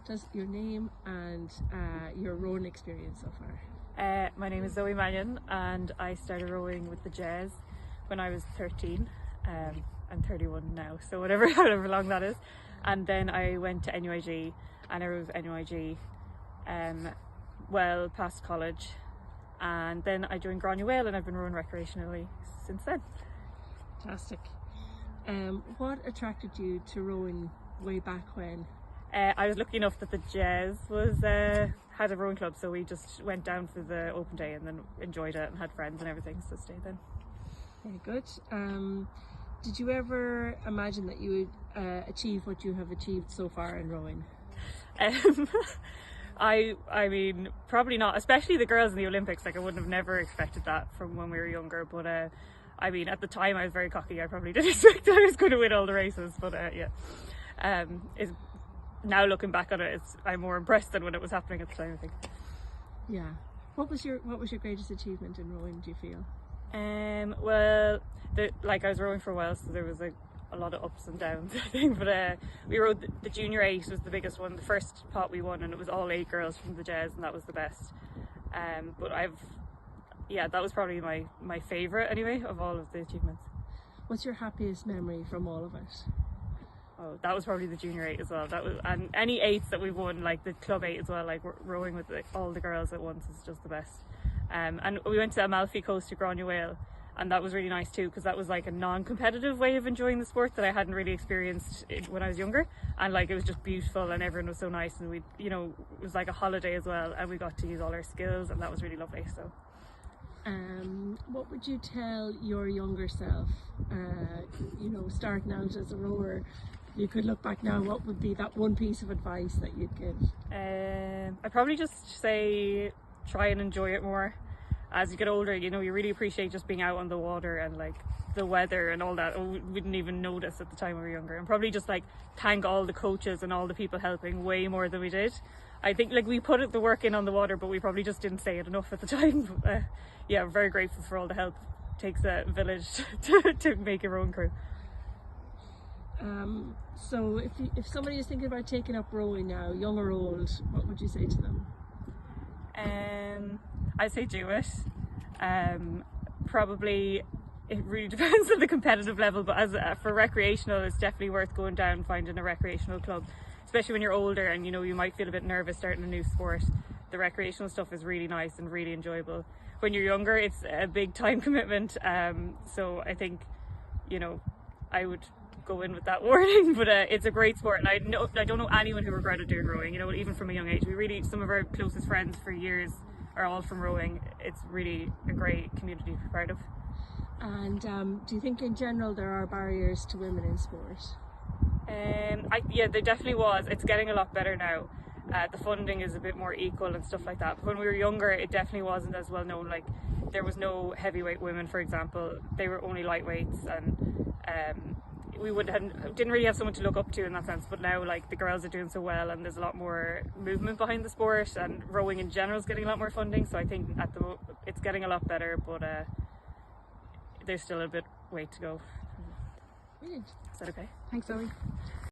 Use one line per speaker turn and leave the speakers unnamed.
just your name and your rowing experience so far.
My name is Zoe Mannion and I started rowing with the Jazz when I was 13. I'm 31 now, so however long that is. And then I went to NUIG and I rowed with NUIG well past college. And then I joined Gráinne Mhaol and I've been rowing recreationally since then.
Fantastic. What attracted you to rowing way back when?
I was lucky enough that the Jazz had a rowing club, so we just went down for the open day and then enjoyed it and had friends and everything, so stayed then.
Very good. Did you ever imagine that you would achieve what you have achieved so far in rowing?
I mean, probably not, especially the girls in the Olympics. Like, I wouldn't have never expected that from when we were younger, but I mean, at the time I was very cocky. I probably didn't expect that I was going to win all the races, but yeah. Now looking back on it, I'm more impressed than when it was happening at the time, I think.
Yeah. What was your greatest achievement in rowing, do you feel?
Well, I was rowing for a while, so there was a lot of ups and downs, I think, but we rowed the junior 8 was the biggest one. The first pot we won, and it was all 8 girls from the Jazz, and that was the best. But that was probably my favourite anyway of all of the achievements.
What's your happiest memory from all of it?
Oh, that was probably the junior 8 as well. And any 8s that we've won, like the club 8 as well, like rowing with all the girls at once is just the best. And we went to Amalfi Coast to Gráinne Mhaol, and that was really nice too, because that was like a non-competitive way of enjoying the sport that I hadn't really experienced when I was younger, and like it was just beautiful and everyone was so nice, and it was like a holiday as well, and we got to use all our skills, and that was really lovely. So
what would you tell your younger self, starting out as a rower? You could look back now, what would be that one piece of advice that you'd give?
I'd probably just say try and enjoy it more. As you get older, you really appreciate just being out on the water and like the weather and all that. We didn't even notice at the time we were younger, and probably just like thank all the coaches and all the people helping way more than we did. I think like we put the work in on the water, but we probably just didn't say it enough at the time. Yeah, we're very grateful for all the help. It takes a village to make a rowing crew.
So if somebody is thinking about taking up rowing now, young or old, what would you say to them?
I'd say do it. Probably it really depends on the competitive level, but for recreational, it's definitely worth going down and finding a recreational club, especially when you're older and you might feel a bit nervous starting a new sport. The recreational stuff is really nice and really enjoyable. When you're younger, it's a big time commitment, so I think I would go in with that warning, but it's a great sport, and I don't know anyone who regretted doing rowing, even from a young age. Some of our closest friends for years are all from rowing. It's really a great community to be part of.
And do you think in general there are barriers to women in sport?
Yeah, there definitely was. It's getting a lot better now. The funding is a bit more equal and stuff like that, but when we were younger it definitely wasn't as well known. Like, there was no heavyweight women, for example. They were only lightweights, and we didn't really have someone to look up to in that sense. But now, like, the girls are doing so well, and there's a lot more movement behind the sport, and rowing in general is getting a lot more funding. So I think it's getting a lot better, but there's still a bit way to go.
Brilliant.
Is that okay?
Thanks, Zoe.